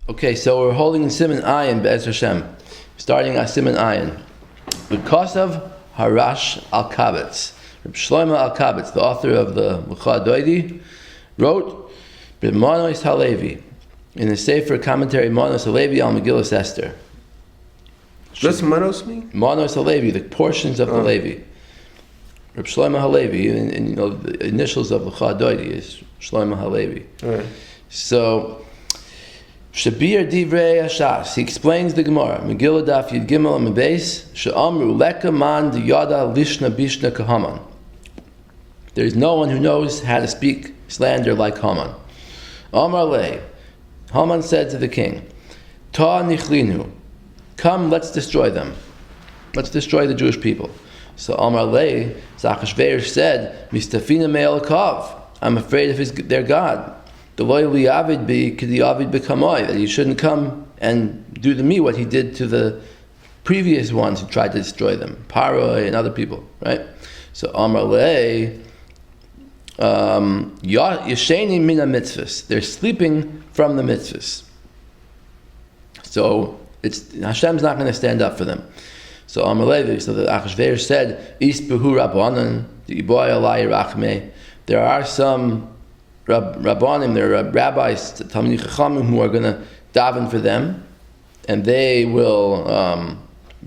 Okay, so we're holding in Siman Ayin Be'ez Hashem, starting at Siman Ayin. Because of Harash al-Kabetz, Reb Shlomo al-Kabetz, the author of the Lucha Doidi, wrote B'Manos HaLevi in the Sefer commentary Manos HaLevi al Megillas Esther. What's Manos mean? Manos HaLevi, the portions of the Levi. Reb Shlomo HaLevi, and you know the initials of Lucha Doidi is Shlomo HaLevi. Right. So Shabir Divrei Hashas, he explains the Gemara, Megillah Daf Yud Gimel and Mebeis, She'amru Leka Man Diyada Lishna Bishna Kahaman. There is no one who knows how to speak slander like Haman. Amar Le, Haman said to the king, Ta Nichlinu, come, let's destroy them. Let's destroy the Jewish people. So Amar Le, Zachashveir said, Mistafina Me'elakav, I'm afraid of their God. The loyal Yavid be Kidi Yavid bekamoi, that he shouldn't come and do to me what he did to the previous ones who tried to destroy them, Paroi and other people, right? So Amar Le, Yesheni mina mitzvahs, they're sleeping from the mitzvahs. So Hashem's not going to stand up for them. So Amar Le, so the Achashveir said, Isbehu Rabbanan, the Iboy Alai Rachme, there are some Rabbanim, there are rabbis, Talmidei Chachamim, who are going to daven for them, and they will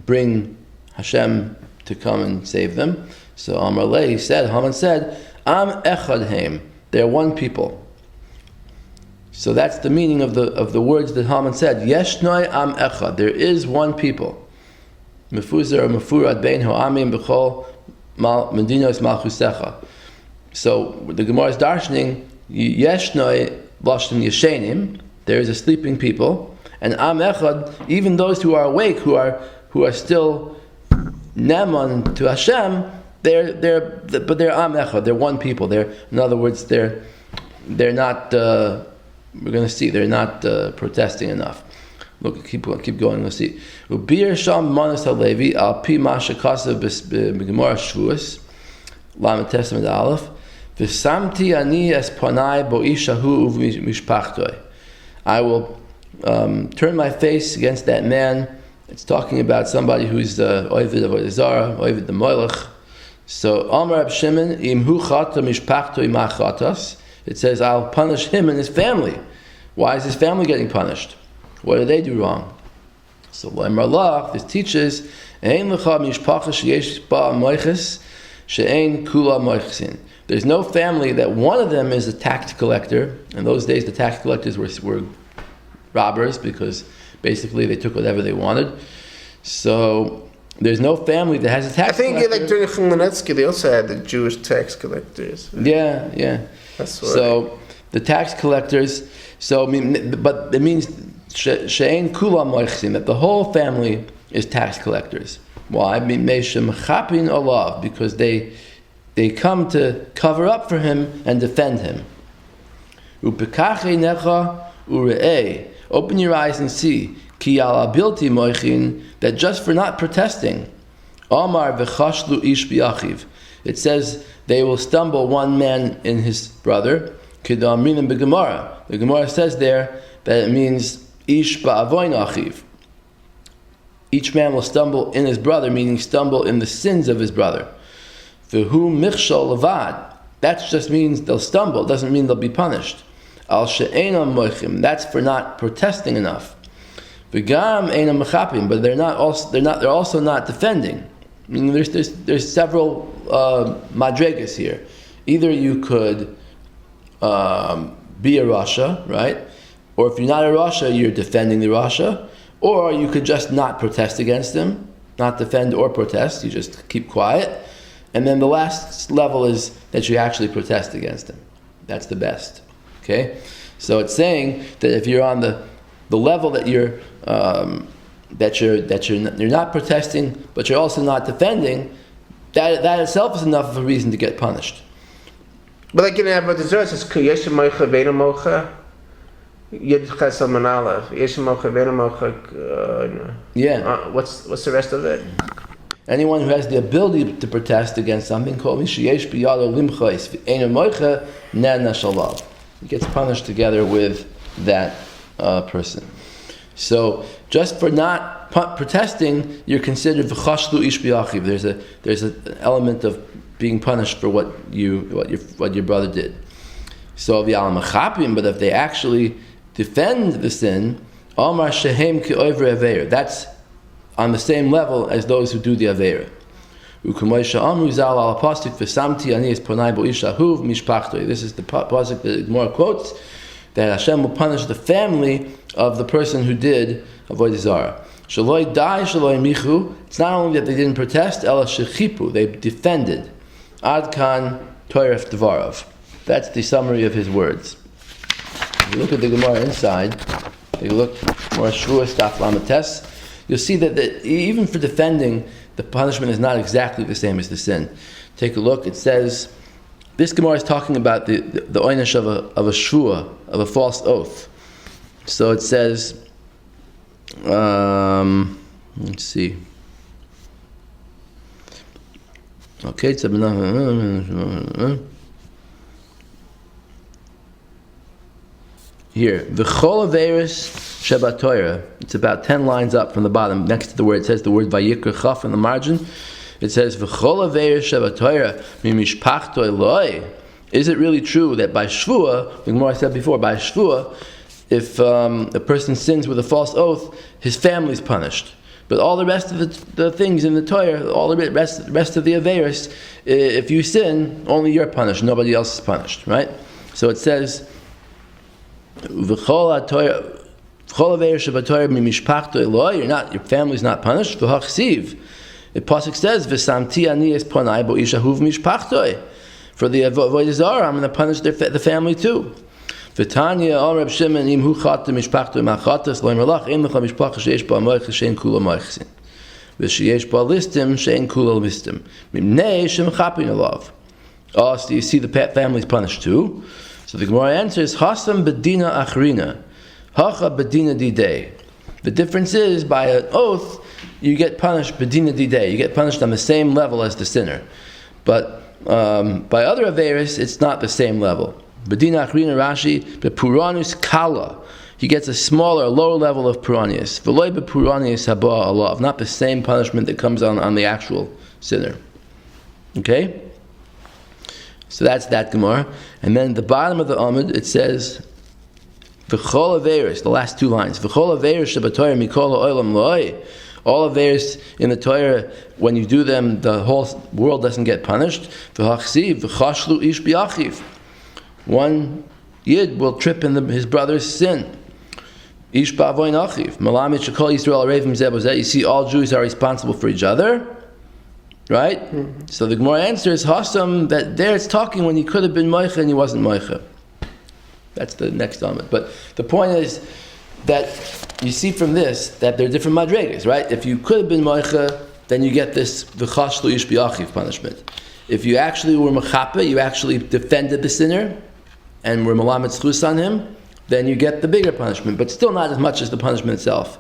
bring Hashem to come and save them. So Amar Le, Haman said, Am echad heim, they're one people. So that's the meaning of the words that Haman said. Yeshnoi am echad, there is one people. Mefuzar or mefurad bein ho'amim b'chol medinos malchusecha. So the Gemara is darshaning, Yeshnoi lashon yeshenim, there is a sleeping people, and am echad, even those who are awake, who are still neman to Hashem, but they're am echad, they're one people. In other words, they're not. We're going to see they're not protesting enough. Look, keep going. Let's see. Ubir sham manas halevi al pi masha kasav b'gemara shvuas lamed testament aleph. V'samti ani es panai bo ishahu mishpachtoi. I will turn my face against that man. It's talking about somebody who's oivid of Zara, oivid the moilach. So Amar Reb Shimon imhu chata mishpachtoi machatas. It says I'll punish him and his family. Why is his family getting punished? What did they do wrong? So Lemar Lach, this teaches ein lecha mishpacha sheyesh ba moiches she'ein kula moichesin. There's no family that one of them is a tax collector. In those days, the tax collectors were robbers because basically they took whatever they wanted. So there's no family that has a tax collector. I think like during Chmielnicki, they also had the Jewish tax collectors. Yeah. That's right. So the tax collectors. So but it means she'ein kula moichesin, that the whole family is tax collectors. Why? Because they come to cover up for him and defend him. Open your eyes and see that just for not protesting, it says they will stumble one man in his brother. The Gemara says there that it means ish ba'avoin achiv. Each man will stumble in his brother, meaning stumble in the sins of his brother. V'hu michshol levad. That just means they'll stumble. It doesn't mean they'll be punished. Al she'enam moichim. That's for not protesting enough. V'gam enam mechapim. But they're also not defending. I mean, there's several madregas here. Either you could be a rasha, right? Or if you're not a rasha, you're defending the rasha. Or you could just not protest against him, not defend or protest. You just keep quiet. And then the last level is that you actually protest against him. That's the best. Okay, so it's saying that if you're on the level that you're not protesting, but you're also not defending, that itself is enough of a reason to get punished. But like in Avodah Zarah, it says Yesh Mocha Veina Mocha Yed Chesed Manalev Yesh Mocha Veina Mocha. Yeah. What's the rest of it? Anyone who has the ability to protest against something called Mishayesh Biyado Limchais Eina Mocha Nena Shalav. He gets punished together with that person. So just for not protesting, you're considered v'chashlu ish b'achiv. There's an element of being punished for what your brother did. So v'al machapim, but if they actually defend the sin, amar shehem ki'over aveir. That's on the same level as those who do the aveir. U'kumoisha amru zal al pasuk v'samti anis ponai bo ishahuv mishpachtoi. This is the pasuk that Gemara quotes, that Hashem will punish the family of the person who did avodah zarah. Shaloi dai, shaloi michu. It's not only that they didn't protest, ela shechipu, they defended. Ad kan toiref devarav. That's the summary of his words. If you look at the Gemara inside, take a look, more Shvuas Daf Lamates, you'll see that even for defending, the punishment is not exactly the same as the sin. Take a look, it says, this Gemara is talking about the oynish of a shvua, of a false oath. So it says, let's see. Okay, it's here, v'chol averis sheba Torah. It's about 10 lines up from the bottom. Next to the word, it says the word vayikra chaf in the margin. It says v'chol averis sheba Torah mimishpachtoi loy. Is it really true that by shvua, the Gemara said before, by shvua, if a person sins with a false oath, his family is punished. But all the rest of the things in the Torah, all the rest of the averis, if you sin, only you're punished. Nobody else is punished, right? So it says. Your family's not punished. The pasuk says, for the avodah zarah, I'm going to punish the family too. Oh, so you see the family's punished too? So the Gemara answers, Hasam bedina achrina, hacha bedina didei. The difference is, by an oath, you get punished bedina didei. You get punished on the same level as the sinner. But by other averis, it's not the same level. Bedina achrina Rashi, bepuranus kala. He gets a smaller, lower level of puranius. V'loy bepuranius haba alav. Not the same punishment that comes on the actual sinner. Okay? So that's that Gemara. And then at the bottom of the Amud, it says, V'chol averis, the last 2 lines. V'chol averis shebatorah mikol ha'olam lo'oi. All averis in the Torah, when you do them, the whole world doesn't get punished. V'hachsiv, v'chashlu ish b'achiv. One yid will trip in his brother's sin. Ish ba'avoin achiv. Malamit shekol Yisrael arevim zeh b'zeh. You see, all Jews are responsible for each other. Right? Mm-hmm. So the Gemara answers, Hasam, that there it's talking when he could have been Moicha and he wasn't Moicha. That's the next element. But the point is that you see from this that there are different madregas, right? If you could have been Moicha, then you get this v'chashlu ish b'achiv punishment. If you actually were Mechape, you actually defended the sinner and were Malamet Zchus on him, then you get the bigger punishment, but still not as much as the punishment itself.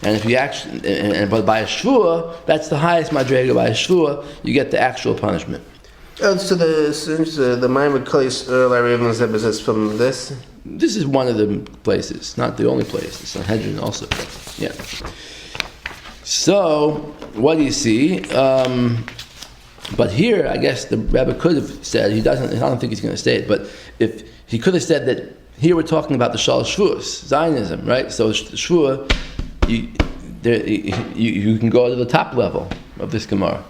And if you actually, but by a shvua, that's the highest madrega. By a shvua, you get the actual punishment. Oh, so the Maimon Kais is from this. This is one of the places, not the only place. It's Sanhedrin also. Yeah. So what do you see? But here, I guess the Rebbe could have said he doesn't. I don't think he's going to say it, but if he could have said that here we're talking about the Shalosh Shvuos, Zionism, right? So the Shvua. You can go to the top level of this Gemara.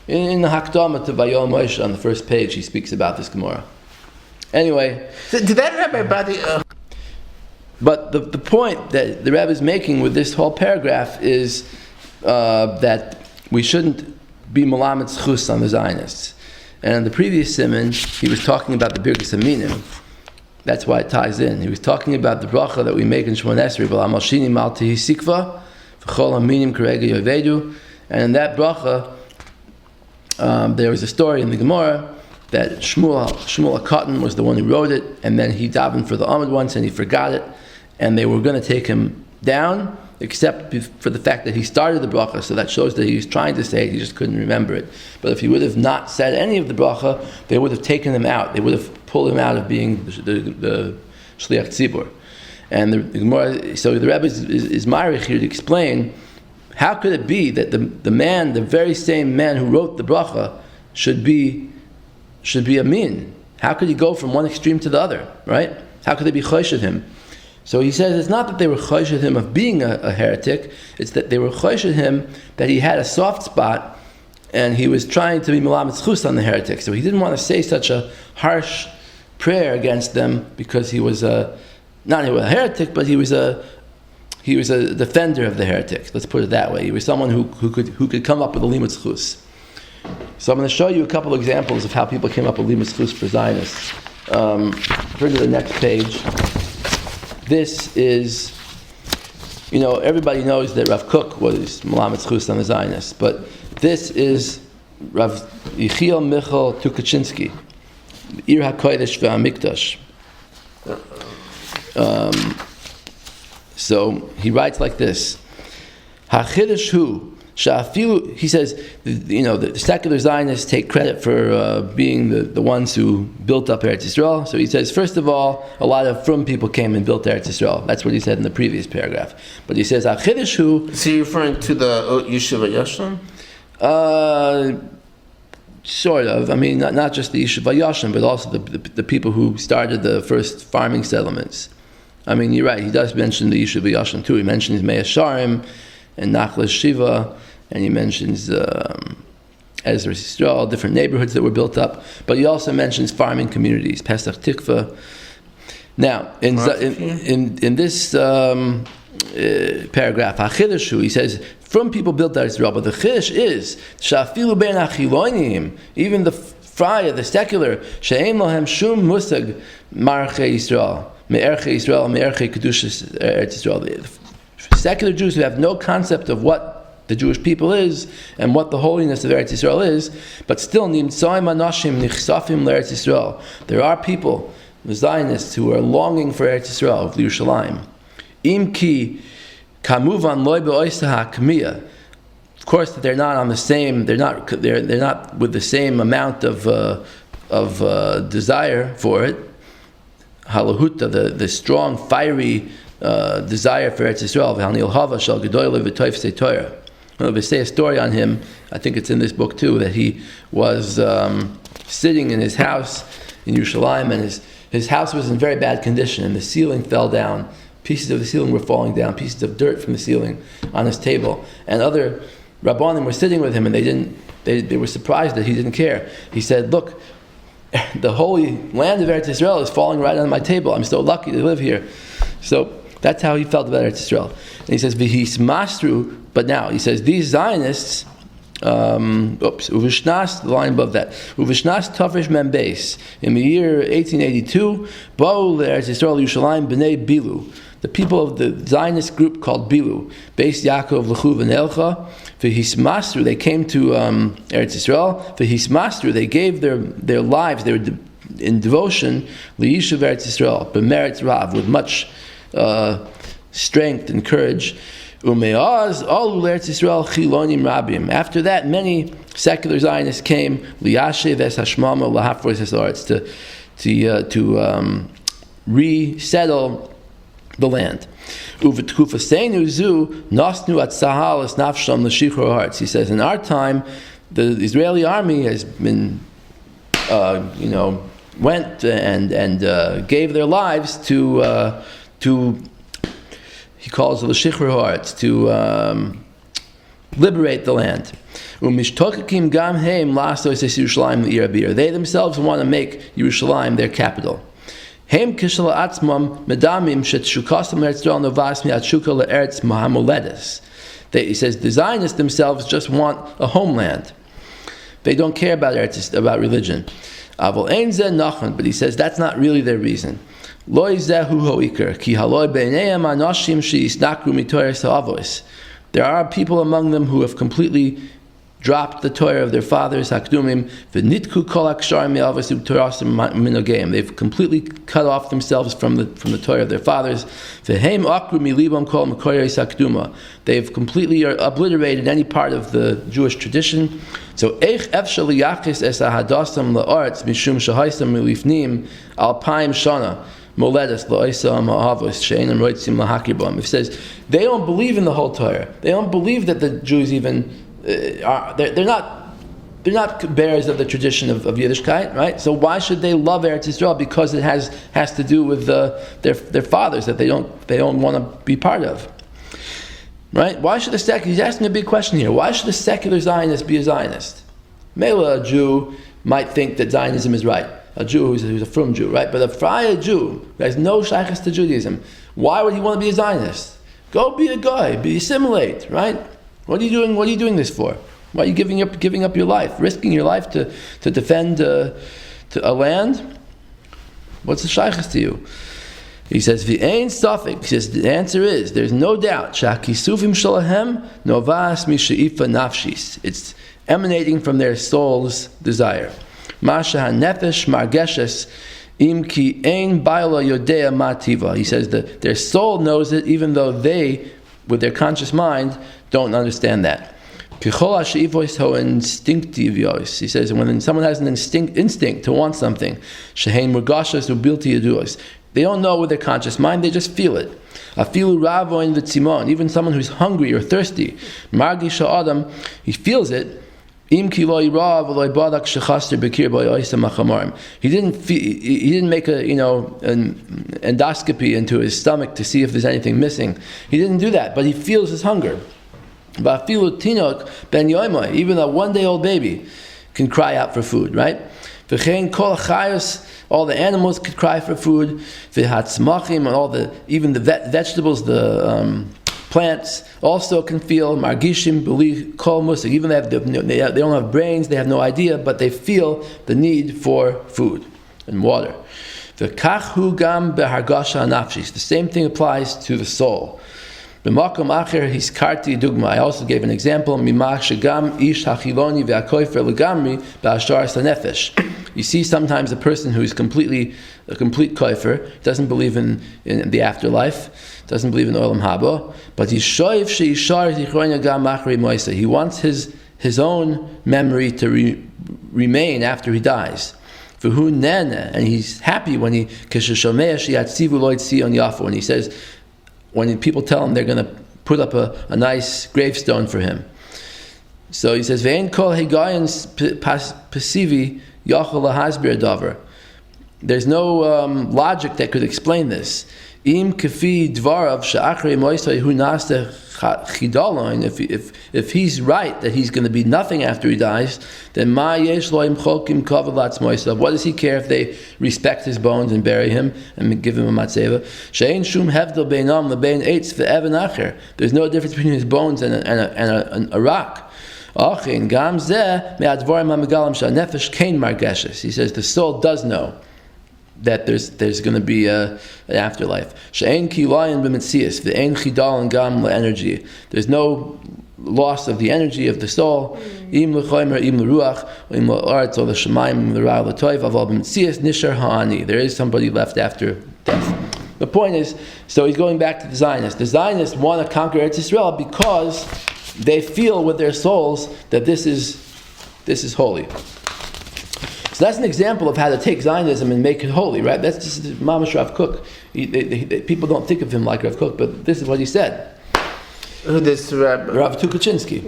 In the Hakdama to Vayom Moshe on the first page, he speaks about this Gemara. Anyway, did that have my body? But the point that the Rebbe is making with this whole paragraph is that we shouldn't be Malamet Zchus on the Zionists. And in the previous simon, he was talking about the Birkas Aminim. That's why it ties in. He was talking about the bracha that we make in Shemon Esrei, V'lam al-shini mal tehi sikva, v'chol haminim kerega yovedu. And in that bracha, there was a story in the Gemara that Shmuel HaKatan was the one who wrote it, and then he davened for the Amud once and he forgot it, and they were going to take him down, except for the fact that he started the bracha, so that shows that he was trying to say it, he just couldn't remember it. But if he would have not said any of the bracha, they would have taken him out. They would have pulled him out of being the Shliach Tzibur. And the Gemara, so the Rebbe is marich here to explain how could it be that the very same man who wrote the bracha should be a min? How could he go from one extreme to the other, right? How could they be choshed him? So he says it's not that they were choshed him of being a heretic, it's that they were choshed him that he had a soft spot and he was trying to be melamed zchus on the heretic. So he didn't want to say such a harsh prayer against them because he was not a heretic, but he was a defender of the heretic. Let's put it that way. He was someone who could come up with a limud zchus. So I'm going to show you a couple examples of how people came up with limud zchus for Zionists. Turn to the next page. This is, everybody knows that Rav Kook was melamed zchus on the Zionists, but this is Rav Yechiel Michal Tukachinsky, Ir HaKodesh VeHaMikdash. So he writes like this: HaChidush hu sha'afilu. He says, the secular Zionists take credit for being the ones who built up Eretz Yisrael. So he says, first of all, a lot of frum people came and built Eretz Yisrael. That's what he said in the previous paragraph. But he says, HaChidush hu. Is he referring to the Yeshiva Yashon? Sort of. I mean, not just the Yeshiva Yashon, but also the people who started the first farming settlements. I mean, you're right. He does mention the Yeshiva Yashon too. He mentions Mei Sharim and Nachla Shiva, and he mentions Ezra Yisrael, different neighborhoods that were built up. But he also mentions farming communities, Pesach Tikva. Now, in this paragraph, HaChidushu, he says, from people built Eretz Yisrael, but the Chidush is Shafilu Ben Achilonim, even the Friar, the secular, She'em Lohem Shum Musag Marche Yisrael. Me'erche Yisrael, Me'erche Kedushas Eretz Yisrael. Secular Jews who have no concept of what the Jewish people is and what the holiness of Eretz Yisrael is, but still Nimtzoim Anashim Nichsafim L'Eretz Yisrael. There are people, the Zionists, who are longing for Eretz Yisrael, of Yerushalayim. Im ki kamuvan loy be'oisaha k'miyah. Of course, they're not on the same. They're not with the same amount of desire for it. Halahuta, the strong, fiery desire for Eretz Yisrael. They say a story on him. I think it's in this book too, that he was sitting in his house in Yerushalayim, and his house was in very bad condition, and the ceiling fell down. Pieces of the ceiling were falling down. Pieces of dirt from the ceiling on his table, and other Rabbanim were sitting with him, and they were surprised that he didn't care. He said, "Look, the holy land of Eretz Yisrael is falling right on my table. I'm so lucky to live here." So that's how he felt about Eretz Yisrael. And he says, "V'his masru." But now he says these Zionists. Uvishnas, the line above that. Uvishnas Tafresh Mem Beis. In the year 1882, Ba'u Eretz Yisrael Yerushalayim B'nei Bilu. The people of the Zionist group called Bilu, Beis Yaakov L'chu V'nelcha. V'hismasru, they came to Eretz Yisrael. V'hismasru, they gave their lives, they were in devotion, L'yishuv Eretz Yisrael, B'meretz Rav, with much strength and courage. Umeaz, all Eretz Yisrael Chilonim Rabim. After that, many secular Zionists came, Liyashev Es Hashmama Lahafros Es Haaretz, to resettle the land. Uvetkufaseinu Zu Nosnu At Sahal Es Nafsham L'Shichur Haaretz. He says, in our time, the Israeli army has been, went and gave their lives to he calls it l'shichur haaretz, to liberate the land. They themselves want to make Yerushalayim their capital. He says the Zionists themselves just want a homeland. They don't care about religion. But he says that's not really their reason. There are people among them who have completely dropped the Torah of their fathers, they've completely cut off themselves from the Torah of their fathers. They've completely obliterated any part of the Jewish tradition. So moledas lo'isam ha'avos she'enam roitzim lahakir b'am. It says they don't believe in the whole Torah. They don't believe that the Jews even are. They're not bearers of the tradition of Yiddishkeit, right? So why should they love Eretz Yisrael? Because it has to do with their fathers that they don't want to be part of. Right? Why should he's asking a big question here. Why should a secular Zionist be a Zionist? Mela, a Jew might think that Zionism is right. A Jew who's a frum Jew, right? But a Freie Jew who has no shaykhs to Judaism, why would he want to be a Zionist? Go be a guy, assimilate, right? What are you doing? What are you doing this for? Why are you giving up your life, risking your life to defend to a land? What's the shaykhs to you? He says, "V'ein safek." He says, the answer is, there's no doubt. Shakisufim shalahem novas misha'ifa nafshis. It's emanating from their soul's desire. Masha hanefesh margeshes im ki ein baila yodea mativa. He says that their soul knows it, even though they, with their conscious mind, don't understand that. He says, when someone has an instinct to want something, they don't know with their conscious mind, they just feel it. Even someone who's hungry or thirsty, he feels it. He didn't make an endoscopy into his stomach to see if there's anything missing. He didn't do that, but he feels his hunger. Even a 1-day-old baby can cry out for food, right? All the animals could cry for food. And even the vegetables, the plants also can feel. Margishim beli kol musik. Even they don't have brains, they have no idea, but they feel the need for food and water. The same thing applies to the soul. I also gave an example. You see sometimes a person who is a complete kofer, doesn't believe in the afterlife, doesn't believe in olam haba, but he wants his own memory to remain after he dies. And he's happy when he says, when people tell him they're going to put up a nice gravestone for him. So he says, "Ve'en kol hegayans pasivi yachol lahasbir davar." There's no logic that could explain this. Im kafi dvarav she'achrei moisay hu nasta chidalon. If he's right that he's going to be nothing after he dies, then ma yesh lo im chokim kavalatz moisav. What does he care if they respect his bones and bury him and give him a matzeva? She'ein shum hevdel beinam lebein eitz ve'evan acher. There's no difference between his bones and a rock. He says the soul does know that there's going to be an afterlife. There's no loss of the energy of the soul. There is somebody left after death. The point is, so he's going back to the Zionists. The Zionists want to conquer Eretz Yisrael because they feel with their souls that this is holy. So that's an example of how to take Zionism and make it holy, right? That's just Mamash Rav Kook. People don't think of him like Rav Kook, but this is what he said. Who this Rav Tukachinsky.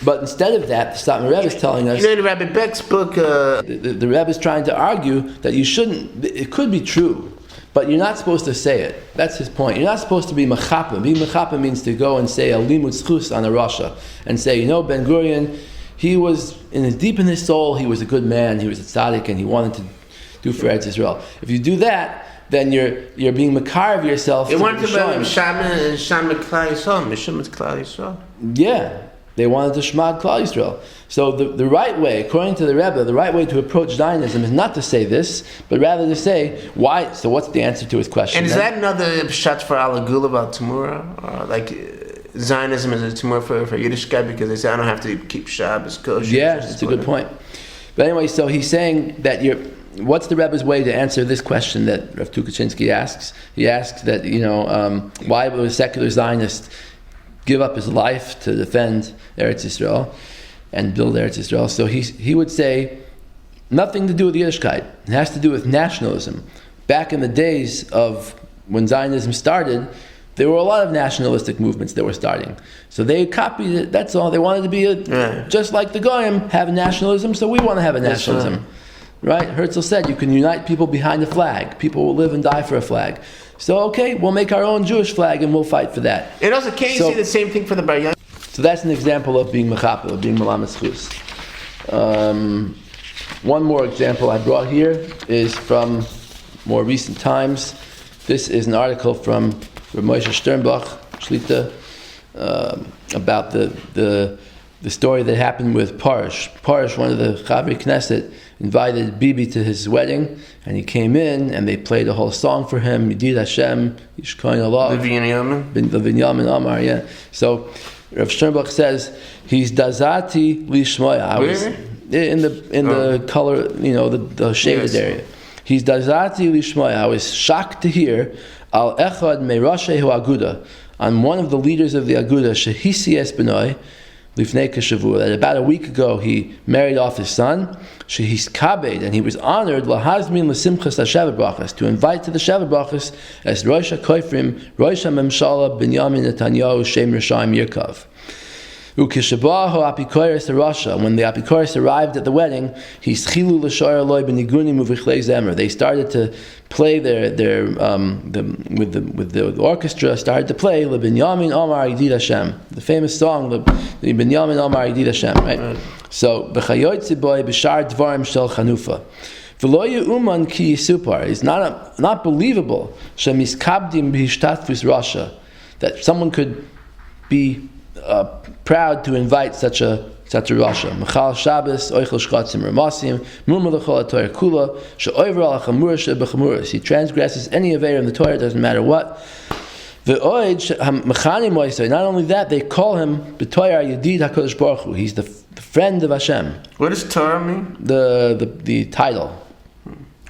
But instead of that, the Satmar Rebbe is telling us. You know, Rabbi Beck's book. The Rebbe is trying to argue that you shouldn't. It could be true, but you're not supposed to say it. That's his point. You're not supposed to be mechapa. Being mechapa means to go and say a limud zchus on a rasha and say, Ben Gurion, he was deep in his soul, he was a good man, he was a tzaddik, and he wanted to do for Eretz Yisrael. If you do that, then you're being makar of yourself. They wanted to be Shama Klal Yisrael. Yeah, they wanted to Shema Klal Yisrael. So the right way, according to the Rebbe, the right way to approach Zionism is not to say this, but rather to say why. So what's the answer to his question? And is that another pshat for haGuela about Tamura? Like Zionism is a Tamura for Yiddishkeit because they say I don't have to keep Shabbos kosher. Yeah, it's a good point. But anyway, so he's saying that what's the Rebbe's way to answer this question that Rav Tukachinsky asks? He asks that why would a secular Zionist give up his life to defend Eretz Yisrael and build Eretz Yisrael? So he would say nothing to do with Yiddishkeit. It has to do with nationalism. Back in the days of when Zionism started, there were a lot of nationalistic movements that were starting. So they copied it, that's all. They wanted to be just like the Goyim, have nationalism, so we want to have a nationalism. Right? Herzl said you can unite people behind a flag. People will live and die for a flag. So, okay, we'll make our own Jewish flag and we'll fight for that. And also, can't you say the same thing for the Bar Yan? So that's an example of being mechapel, of being melamed zchus. One more example I brought here is from more recent times. This is an article from Reb Moshe Sternbach, Shlita, about the story that happened with Porush. Porush, one of the Chavri Knesset, invited Bibi to his wedding, and he came in, and they played a whole song for him, Yedid Hashem, Yishkoin Allah. The Binyamin Amar, yeah. So, Rav Sternbach says, he's dazati lishmoya. In the color, the shaded area. He's dazati lishmoya. I was shocked to hear al echad meirashehu aguda, on one of the leaders of the aguda, shehisi es benoi, lifnei kashavua, that about a week ago he married off his son, shehis kabed, and he was honored lahazmin l'simchas hashavet brachas, to invite to the shavet brachas as rosh hakoifrim, rosh hamemshala Binyamin Natayahu shem Rishayim Yirkav. When the apikoros arrived at the wedding, they started to play with the orchestra started to play the Binyamin Amar Yedid Hashem, the famous song, the Binyamin Amar Yedid Hashem, right? So b'chayotzi boy b'shar dvarim shel chanufa. It's not believable that someone could be proud to invite such a rasha. Mechal Shabbos, Oichel Shkatzim Ramasim, Mumar L'chol HaTorah Kula, She'oiver Al HaChamura She'B'Chamuras. He transgresses any aveir in the Torah, it doesn't matter what. Not only that, they call him B'Toyar Yedid HaKadosh Baruch Hu. He's the friend of Hashem. What does Torah mean? The title.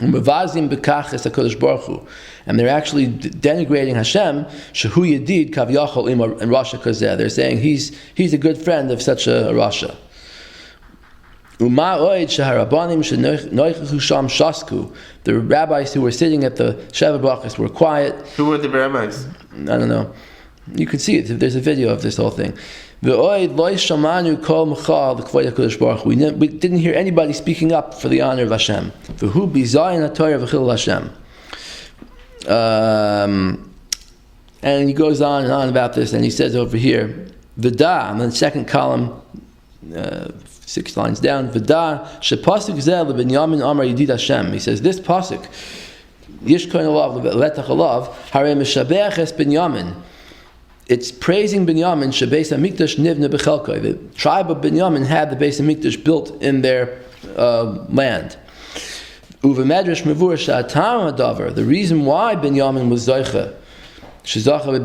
And they're actually denigrating Hashem. Shehu Yedid Kavyachol Ima and Rasha Kazeh. They're saying he's a good friend of such a Rasha. The rabbis who were sitting at the Shavuot Brachos were quiet. Who were the rabbis? I don't know. You can see it. There's a video of this whole thing. We didn't hear anybody speaking up for the honor of Hashem. And he goes on and on about this, and he says over here, V'da, on the second column, 6 lines down, V'da, shepasuk zeh leBinyamin Amar Yedid Hashem. He says, this pasuk, Yishkoin Alav, Letach Alav, Harei Meshabeach es Binyamin. It's praising Binyamin, Shebeis HaMikdash Nivne B'Chelkai. The tribe of Binyamin had the Beis HaMikdash built in their land. Uve Medrash Mevur Sha'atam Hadavar. The reason why Binyamin was Zoicha, Shezacha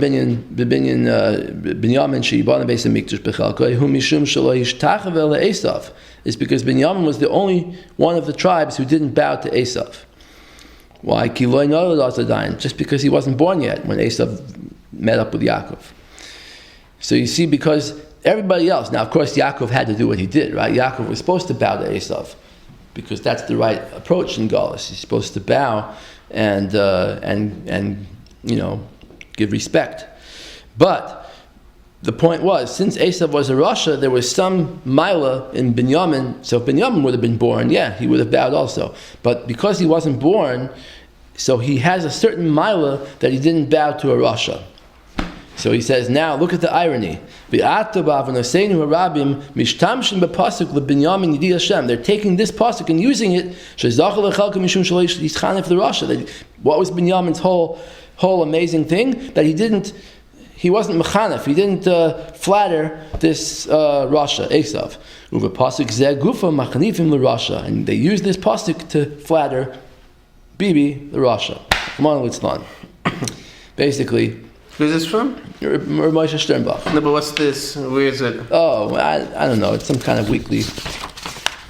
Binyamin She'ibana Beis HaMikdash B'Chelkai, Hu Mishum Shelo Yishtachav El Esav, is because Binyamin was the only one of the tribes who didn't bow to Esav. Why? Just because he wasn't born yet when Esav met up with Yaakov. So you see, because everybody else, now of course Yaakov had to do what he did, right? Yaakov was supposed to bow to Esav, because that's the right approach in Galus. He's supposed to bow and give respect. But the point was, since Esav was a rasha, there was some Mila in Binyamin. So if Binyamin would have been born, he would have bowed also. But because he wasn't born, so he has a certain Mila that he didn't bow to a rasha. So he says, now look at the irony. They're taking this pasuk and using it. What was Binyamin's whole amazing thing? That he wasn't mechanef, he didn't flatter this rasha, Esav. And they used this pasuk to flatter Bibi, the rasha. Come on, Litzlan. Basically, who's this from? Moshe Sternbach. No, but what's this? Where is it? Oh, I don't know. It's some kind of weekly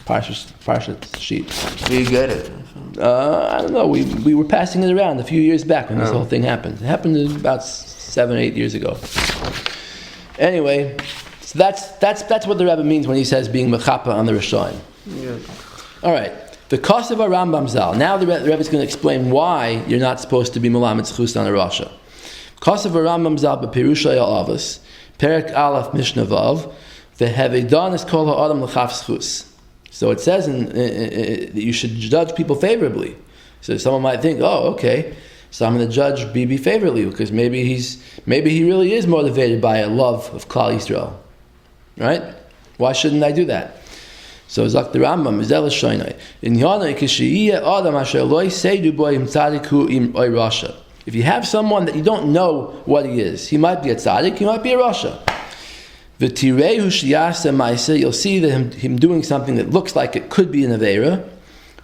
parsha sheet. Where you get it? I don't know. We were passing it around a few years back when this whole thing happened. It happened about 7 or 8 years ago. Anyway, so that's what the Rebbe means when he says being mechapa on the Rishonim. Yeah. All right. The cost of a Rambam Zal. Now the Rebbe is going to explain why you're not supposed to be Melamed Zchus on a Rasha. Cost of a Rambam Zal b'Perush Avos, Perek Aleph Mishnah Vav, v'Hevedan is called ha'adam l'chaf zchus. So it says that you should judge people favorably. So someone might think, oh, okay, so I'm going to judge Bibi favorably because maybe he really is motivated by a love of Klal Yisrael, right? Why shouldn't I do that? So Zak the Rambam is Ela Shoinai. In Yana Kishiyah Adam Asher Loi Seidu Boy Im Tzadiku Im Oy Rasha. If you have someone that you don't know what he is, he might be a tzaddik, he might be a rasha. V'tirehu shiyasa ma'aseh, you'll see that him doing something that looks like it could be an aveira.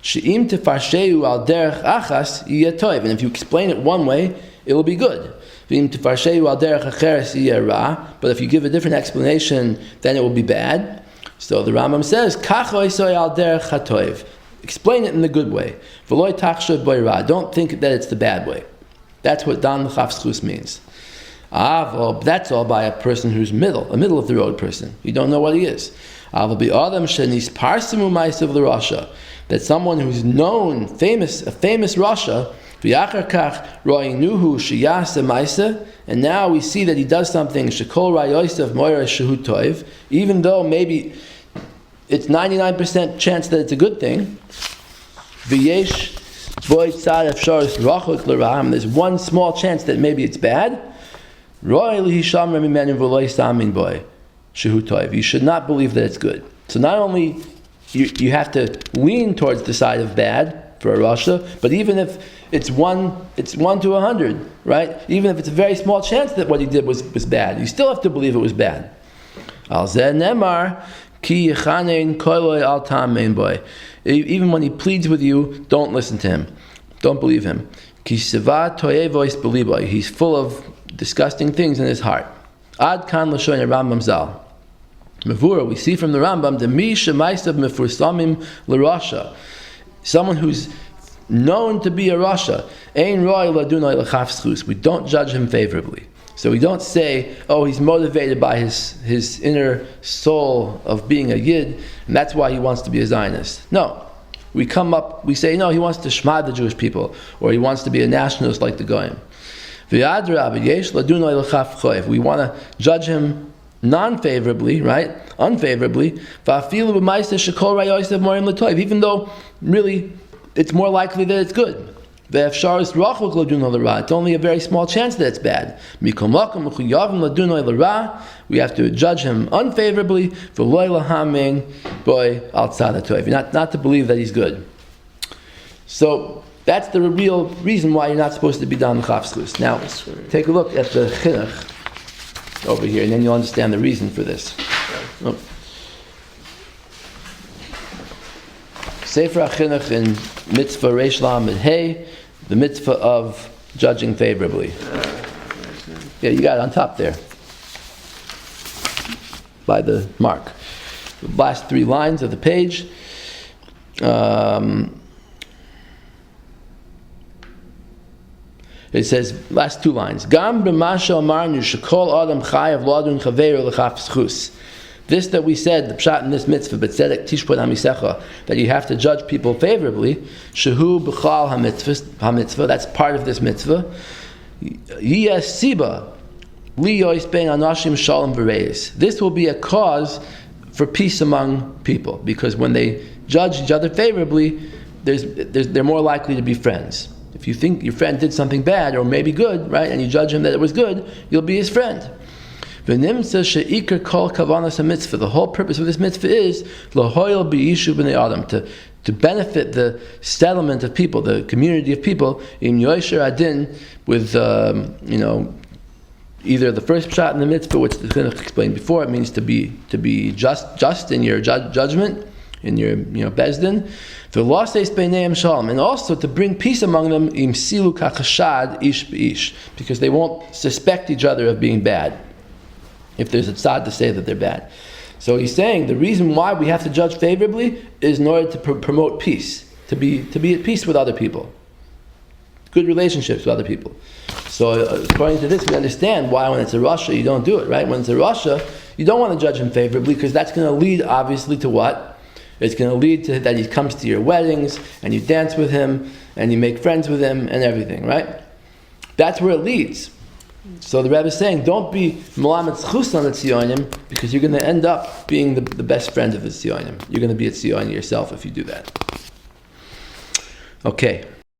She'im tefarshehu al derech achas yiyeh toiv, and if you explain it one way, it will be good. V'im tefarshehu al derech acheres yiyeh ra, but if you give a different explanation, then it will be bad. So the Rambam says, kach oisoy al derech hatoiv. Explain it in the good way. V'loi tachshod boy ra. Don't think that it's the bad way. That's what Dan L'chaf Zchus means. Well, that's all by a person who's a middle of the road person. You don't know what he is. That someone who's known, a famous Rasha, and now we see that he does something, even though maybe it's 99% chance that it's a good thing. There's one small chance that maybe it's bad. You should not believe that it's good. So not only you have to lean towards the side of bad for a rasha, but even if it's 1 to 100, right? Even if it's a very small chance that what he did was bad, you still have to believe it was bad. Even when he pleads with you, don't listen to him. Don't believe him. He's full of disgusting things in his heart. Ad kan l'shoin Rambam Zal. Mevura, we see from the Rambam, the misha ma'asav mefursamim l'rasha. Someone who's known to be a rasha. Ein roi ladunai l'chaf zchus. We don't judge him favorably. So we don't say, oh, he's motivated by his inner soul of being a yid, and that's why he wants to be a Zionist. No. We say, no, he wants to shmad the Jewish people, or he wants to be a nationalist like the Goyim. We want to judge him non-favorably, right? Unfavorably. Even though, really, it's more likely that it's good. It's only a very small chance that it's bad. We have to judge him unfavorably, not to believe that he's good. So that's the real reason why you're not supposed to be Dan L'chaf Zchus. Now, take a look at the chinuch over here, and then you'll understand the reason for this. Oh. Sefer HaChinuch in Mitzvah Reish Lamed Hey, the mitzvah of judging favorably. Yeah, you got it on top there, by the mark. The last 3 lines of the page. It says, last 2 lines. Gam b'masha amarnu shekol adam chayav ladun chaveru l'chaf zchus. This that we said, the pshat in this mitzvah, but tzedek tishpot hamisecha, that you have to judge people favorably. Shehu b'chal hamitzvah, that's part of this mitzvah. Yiyas siba li yois bein anashim shalom v'reis. This will be a cause for peace among people, because when they judge each other favorably, they're more likely to be friends. If you think your friend did something bad or maybe good, right, and you judge him that it was good, you'll be his friend. The whole purpose of this mitzvah is to benefit the settlement of people, the community of people, in Yosher Adin, with either the first pshat in the mitzvah, which the Chinuch explained before, it means to be just in your judgment, in your bezdin. And also to bring peace among them, because they won't suspect each other of being bad, if there's a tzad to say that they're bad. So he's saying the reason why we have to judge favorably is in order to promote peace, to be at peace with other people, good relationships with other people. So according to this, we understand why when it's a rasha you don't do it, right? When it's a rasha, you don't want to judge him favorably, because that's going to lead obviously to what? It's going to lead to that he comes to your weddings, and you dance with him, and you make friends with him, and everything, right? That's where it leads. So the Rebbe is saying, don't be Melamed Zchus on the Tzionim, because you're going to end up being the best friend of the Tzionim. You're going to be a Tzion yourself if you do that. Okay.